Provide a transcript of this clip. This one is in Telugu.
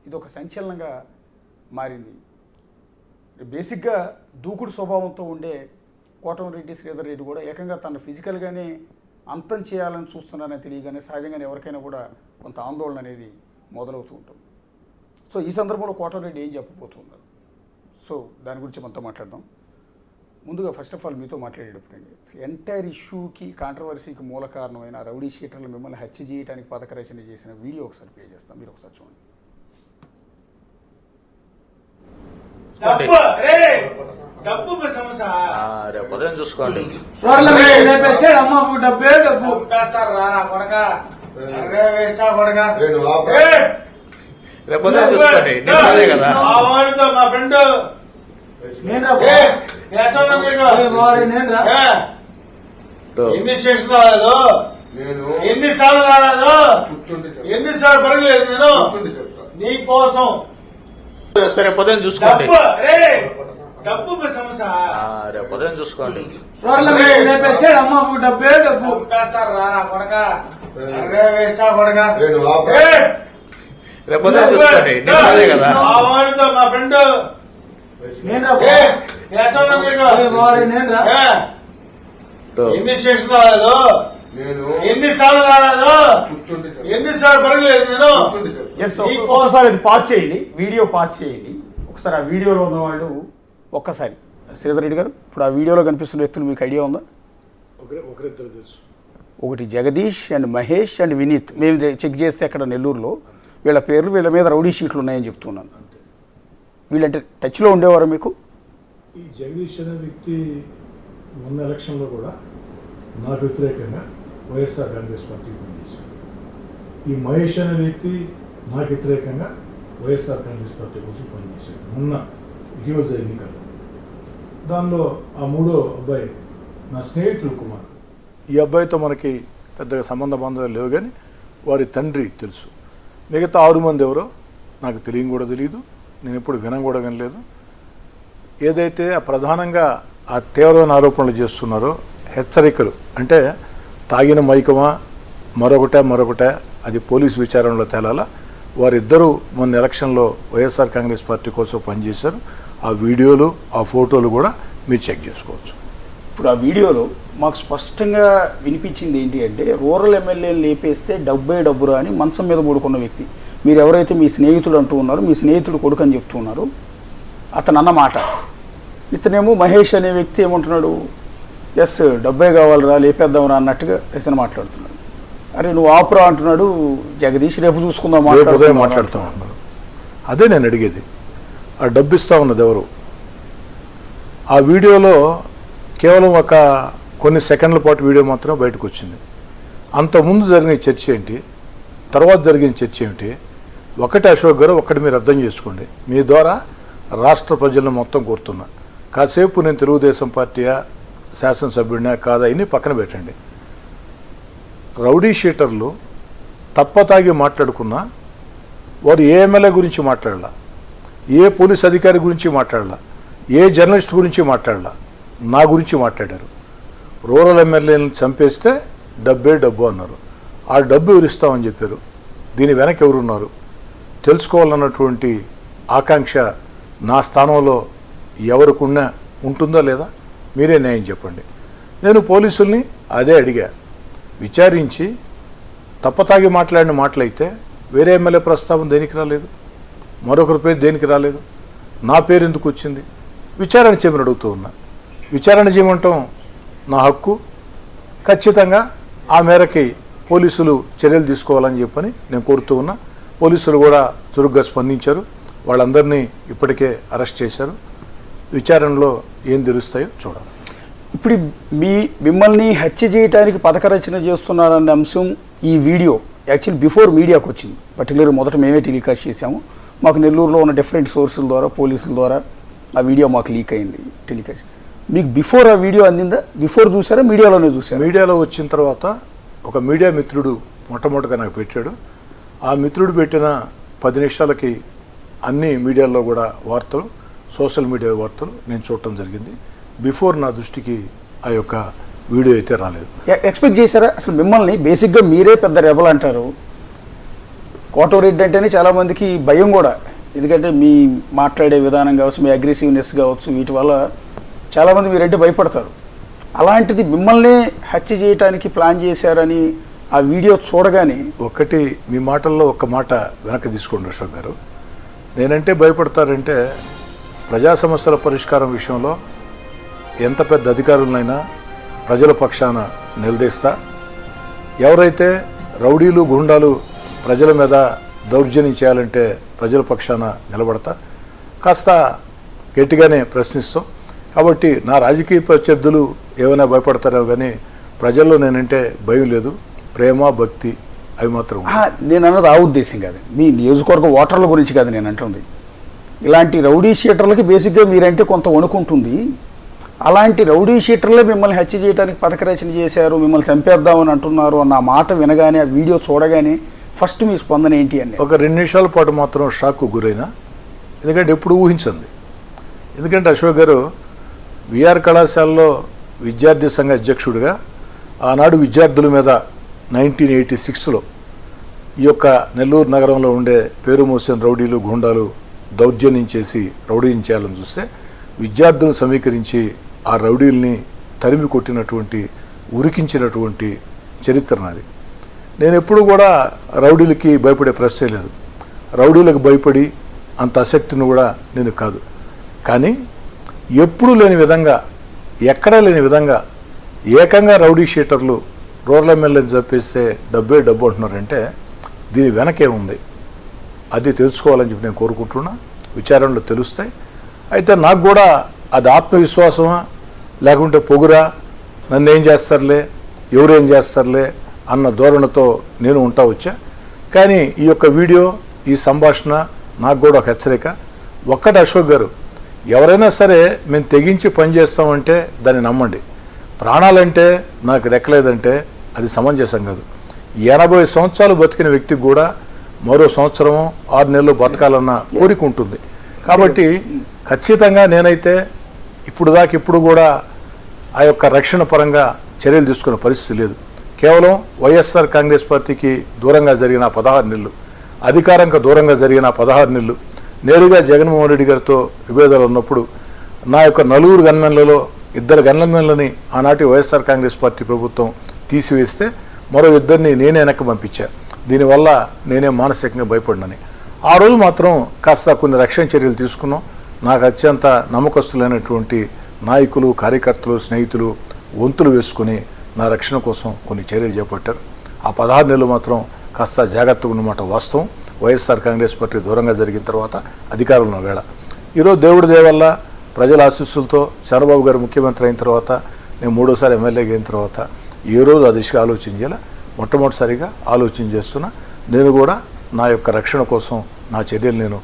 ఇది ఒక సంచలనంగా మారింది. బేసిక్గా దూకుడు స్వభావంతో ఉండే కోటమిరెడ్డి శ్రీధర్ రెడ్డి కూడా ఏకంగా తన ఫిజికల్గానే అంతం చేయాలని చూస్తున్నారని తెలియగానే సహజంగానే ఎవరికైనా కూడా కొంత ఆందోళన అనేది మొదలవుతూ ఉంటుంది. సో ఈ సందర్భంలో కోటమిరెడ్డి ఏం చెప్పబోతున్నారు, సో దాని గురించి మనతో మాట్లాడదాం. ముందుగా ఫస్ట్ ఆఫ్ ఆల్ మీతో మాట్లాడేటప్పుడు అండి, ఎంటైర్ ఇష్యూకి కాంట్రవర్సీకి మూల కారణమైన రౌడీ షీటర్లు మిమ్మల్ని హత్య చేయడానికి పథక రచన చేసిన వీడియో ఒకసారి ప్లే చేస్తాం, మీరు ఒకసారి చూడండి. చూసుకోండి మా ఫ్రెండ్ ఎన్ని స్టేషన్ రాలేదు, ఎన్నిసార్లు రాలేదు, ఎన్నిసార్లు పడలేదు నేను నీ కోసం. సరే పొద్దున చూసుకోండి, డబ్బు సమస్య చూసుకోండి మా ఫ్రెండ్ ఎన్ని స్టేషన్ రాలేదు, ఎన్నిసార్లు రాలేదు, ఎన్నిసార్లు పడలేదు నేను. ఒకసారి అది పాజ్ చేయండి, వీడియో పాజ్ చేయండి ఒకసారి. ఆ వీడియోలో ఉన్న వాళ్ళు ఒక్కసారి శ్రీధర్ రెడ్డి గారు, ఇప్పుడు ఆ వీడియోలో కనిపిస్తున్న వ్యక్తులు మీకు ఐడియా ఉందా? ఒకరిద్దరు తెలుసు. ఒకటి జగదీష్ అండ్ మహేష్ అండ్ వినీత్. మేము చెక్ చేస్తే అక్కడ నెల్లూరులో వీళ్ళ పేర్లు, వీళ్ళ మీద రౌడీ షీట్లు ఉన్నాయని చెప్తున్నాను. అంతే. వీళ్ళంటే టచ్లో ఉండేవారు మీకు? ఈ జగదీష్ అనే వ్యక్తి మొన్న ఎలక్షన్లో కూడా నాకు వ్యతిరేకంగా వైఎస్ఆర్ కాంగ్రెస్ పార్టీకి పనిచేశాడు. ఈ మహేష్ అనే వ్యక్తి నాకు వ్యతిరేకంగా వైఎస్ఆర్ కాంగ్రెస్ పార్టీ కోసం పనిచేశాడు మొన్న ఇటీవల ఎన్నికల్లో. దానిలో ఆ మూడో అబ్బాయి నా స్నేహితుడు కుమార్. ఈ అబ్బాయితో మనకి పెద్దగా సంబంధ బాంధవాలు లేవు, కానీ వారి తండ్రి తెలుసు. మిగతా 6 మంది ఎవరో నాకు కూడా తెలియదు, నేను ఎప్పుడు కూడా వినలేదు. ఏదైతే ప్రధానంగా ఆ తీవ్రమైన ఆరోపణలు చేస్తున్నారో, హెచ్చరికలు అంటే తాగిన మైకమా మరొకటే అది పోలీసు విచారణలో తేలాలా. వారిద్దరూ మొన్న ఎలక్షన్లో వైఎస్ఆర్ కాంగ్రెస్ పార్టీ కోసం పనిచేశారు. ఆ వీడియోలు ఆ ఫోటోలు కూడా మీరు చెక్ చేసుకోవచ్చు. ఇప్పుడు ఆ వీడియోలో మాకు స్పష్టంగా వినిపించింది ఏంటి అంటే, రూరల్ ఎమ్మెల్యేలు లేపేస్తే డబ్బురా అని మంచం మీద పడుకున్న వ్యక్తి మీరు ఎవరైతే మీ స్నేహితుడు అంటూ ఉన్నారో, మీ స్నేహితుడు కొడుకు అని చెప్తున్నారు, అతను అన్నమాట. ఇతనేమో మహేష్ అనే వ్యక్తి ఏమంటున్నాడు, ఎస్ డబ్బే కావాలరా లేపేద్దాంరా అన్నట్టుగా ఇతను మాట్లాడుతున్నాడు. అరే నువ్వు ఆపురా అంటున్నాడు జగదీష్, రేపు చూసుకుందాం మాట్లాడుతూ ఉన్నాడు. అదే నేను అడిగేది, ఆ డబ్బు ఇస్తా ఉన్నది ఎవరు? ఆ వీడియోలో కేవలం ఒక కొన్ని సెకండ్ల పాటు వీడియో మాత్రం బయటకు వచ్చింది. అంతకుముందు జరిగిన చర్చ ఏంటి, తర్వాత జరిగిన చర్చ ఏమిటి? ఒకటి అశోక్ గారు, ఒకటి మీరు అర్థం చేసుకోండి. మీ ద్వారా రాష్ట్ర ప్రజలను మొత్తం కోరుతున్నా, కాసేపు నేను తెలుగుదేశం పార్టీయా శాసనసభ్యుడినా కాదా ఇన్ని పక్కన పెట్టండి. రౌడీ షీటర్లు తప్పతాగి మాట్లాడుకున్నా వారు ఏ ఎమ్మెల్యే గురించి మాట్లాడాల, ఏ పోలీస్ అధికారి గురించి మాట్లాడాల, ఏ జర్నలిస్ట్ గురించి మాట్లాడాల, నా గురించి మాట్లాడారు. రూరల్ ఎమ్మెల్యేలను చంపేస్తే డబ్బు అన్నారు. ఆ డబ్బు ఎవరిస్తామని చెప్పారు. దీని వెనక ఎవరున్నారు తెలుసుకోవాలన్నటువంటి ఆకాంక్ష నా స్థానంలో ఎవరికున్నా ఉంటుందా లేదా మీరే న్యాయం చెప్పండి. నేను పోలీసుల్ని అదే అడిగా, విచారించి తప్పతాగి మాట్లాడిన మాటలైతే వేరే ఎమ్మెల్యే ప్రస్తావన దేనికి రాలేదు, మరొకరి పేరు దేనికి రాలేదు, నా పేరు ఎందుకు వచ్చింది? విచారణ చేయమని అడుగుతూ ఉన్నా. విచారణ చేయమంటాం నా హక్కు. ఖచ్చితంగా ఆ మేరకి పోలీసులు చర్యలు తీసుకోవాలని చెప్పని నేను కోరుతూ ఉన్నా. పోలీసులు కూడా చురుగ్గా స్పందించారు. వాళ్ళందరినీ ఇప్పటికే అరెస్ట్ చేశారు. విచారణలో ఏం తెలుస్తాయో చూడాలి. ఇప్పుడు మిమ్మల్ని హత్య చేయడానికి పథక రచన చేస్తున్నారన్న అంశం ఈ వీడియో యాక్చువల్లీ బిఫోర్ మీడియాకు వచ్చింది. పర్టికులర్గా మొదట మేమే టెలికాస్ట్ చేసాము. మాకు నెల్లూరులో ఉన్న డిఫరెంట్ సోర్సుల ద్వారా పోలీసుల ద్వారా ఆ వీడియో మాకు లీక్ అయింది టెలికాస్ట్. మీకు బిఫోర్ ఆ వీడియో అందిందా? బిఫోర్ చూసారా మీడియాలోనే చూసారా? మీడియాలో వచ్చిన తర్వాత ఒక మీడియా మిత్రుడు మొట్టమొదటిగా నాకు పెట్టాడు. ఆ మిత్రుడు పెట్టిన 10 నిమిషాలకి అన్ని మీడియాలో కూడా వార్తలు, సోషల్ మీడియా వార్తలు నేను చూడటం జరిగింది. బిఫోర్ నా దృష్టికి ఆ యొక్క వీడియో అయితే రాలేదు. ఎక్స్పెక్ట్ చేశారా? అసలు మిమ్మల్ని బేసిక్గా మీరే పెద్ద రెబల్ అంటారు, కోటమిరెడ్డి అంటేనే చాలామందికి భయం కూడా. ఎందుకంటే మీ మాట్లాడే విధానం కావచ్చు, మీ అగ్రెసివ్నెస్ కావచ్చు, వీటి వల్ల చాలామంది మీరంటే భయపడతారు. అలాంటిది మిమ్మల్ని హత్య చేయడానికి ప్లాన్ చేశారని ఆ వీడియో చూడగానే ఒకటి మీ మాటల్లో ఒక్క మాట వెనక్కి తీసుకోండి అశోక్ గారు. నేనంటే భయపడతారంటే ప్రజా సమస్యల పరిష్కారం విషయంలో ఎంత పెద్ద అధికారులనైనా ప్రజల పక్షాన నిలదీస్తా. ఎవరైతే రౌడీలు గుండాలు ప్రజల మీద దౌర్జన్యం చేయాలంటే ప్రజల పక్షాన నిలబడతా, కాస్త గట్టిగానే ప్రశ్నిస్తాం. కాబట్టి నా రాజకీయ ప్రత్యర్థులు ఏమైనా భయపడతారో కానీ ప్రజల్లో నేనంటే భయం లేదు, ప్రేమ భక్తి అవి మాత్రం. నేను అన్నది ఆ ఉద్దేశం కాదు, మీ నియోజకవర్గ ఓటర్ల గురించి కాదు నేను అంటుంది. ఇలాంటి రౌడీ షీటర్లకి బేసిక్గా మీరంటే కొంత వణుకుంటుంది. అలాంటి రౌడీ షీటర్లే మిమ్మల్ని హత్య చేయడానికి పథకరచన చేశారు, మిమ్మల్ని చంపేద్దామని అంటున్నారు అన్న మాట వినగానే, ఆ వీడియో చూడగానే ఫస్ట్ మీ స్పందన ఏంటి అని? ఒక 2 నిమిషాల పాటు మాత్రం షాక్కు గురైనా. ఎందుకంటే ఎప్పుడు ఊహించండి. ఎందుకంటే అశోక్ గారు విఆర్ కళాశాలలో విద్యార్థి సంఘ అధ్యక్షుడిగా ఆనాడు విద్యార్థుల మీద 1986లో ఈ యొక్క నెల్లూరు నగరంలో ఉండే పేరు మోసిన రౌడీలు గుండాలు దౌర్జన్యం చేసి రౌడీని చేయాలని చూస్తే విద్యార్థులను సమీకరించి ఆ రౌడీల్ని తరిమి కొట్టినటువంటి, ఉరికించినటువంటి చరిత్ర నాది. నేను ఎప్పుడు కూడా రౌడీలకి భయపడే ప్రశ్నే లేదు. రౌడీలకు భయపడి అంత ఆసక్తిని కూడా నేను కాదు. కానీ ఎప్పుడూ లేని విధంగా, ఎక్కడా లేని విధంగా ఏకంగా రౌడీ షీటర్లు రూరల్ ఎమ్మెల్యేని చంపేస్తే డబ్బు అంటున్నారంటే దీని వెనకే ఉంది. అది తెలుసుకోవాలని చెప్పి నేను కోరుకుంటున్నా. విచారణలో తెలుస్తాయి. అయితే నాకు కూడా అది ఆత్మవిశ్వాసమా లేకుంటే పొగురా, నన్ను ఏం చేస్తారులే, ఎవరేం చేస్తారులే అన్న ధోరణితో నేను ఉంటా వచ్చా. కానీ ఈ యొక్క వీడియో, ఈ సంభాషణ నాకు కూడా ఒక హెచ్చరిక. ఒక్కటి అశోక్ గారు, ఎవరైనా సరే మేము తెగించి పనిచేస్తామంటే దాన్ని నమ్మండి. ప్రాణాలంటే నాకు రెక్కలేదంటే అది సమంజసం కాదు. 80 సంవత్సరాలు బతికిన వ్యక్తికి కూడా మరో సంవత్సరమో 6 నెలలు బతకాలన్న కోరిక ఉంటుంది. కాబట్టి ఖచ్చితంగా నేనైతే ఇప్పుడు కూడా ఆ యొక్క రక్షణ పరంగా చర్యలు తీసుకునే పరిస్థితి లేదు. కేవలం వైఎస్ఆర్ కాంగ్రెస్ పార్టీకి దూరంగా జరిగిన 16 నెలలు, అధికారంగా దూరంగా జరిగిన 16 నెలలు, నేరుగా జగన్మోహన్ రెడ్డి గారితో విభేదాలు ఉన్నప్పుడు నా యొక్క 4 గన్మెన్లలో 2 గన్మెన్లని ఆనాటి వైఎస్ఆర్ కాంగ్రెస్ పార్టీ ప్రభుత్వం తీసివేస్తే మరో 2ని నేనే వెనక్కి పంపించా. దీనివల్ల నేనే మానసికంగా భయపడినని. ఆ రోజు మాత్రం కాస్త కొన్ని రక్షణ చర్యలు తీసుకున్నాం. నాకు అత్యంత నమ్మకస్తులైనటువంటి నాయకులు, కార్యకర్తలు, స్నేహితులు వంతులు వేసుకుని నా రక్షణ కోసం కొన్ని చర్యలు చేపట్టారు. ఆ 16 నెలలు మాత్రం కాస్త జాగ్రత్తగా ఉన్నమాట వాస్తవం. వైఎస్ఆర్ కాంగ్రెస్ పార్టీ దూరంగా జరిగిన తర్వాత అధికారంలో వేళ ఈరోజు దేవుడి దేవల్ల ప్రజల ఆశీస్సులతో చంద్రబాబు గారు ముఖ్యమంత్రి అయిన తర్వాత, నేను 3వ ఎమ్మెల్యేగా అయిన తర్వాత ఏ రోజు ఆ దిశగా ఆలోచన చేయాలి. మొట్టమొదటిసారిగా ఆలోచన చేస్తున్నా. నేను కూడా నా యొక్క రక్షణ కోసం నా చర్యలు నేను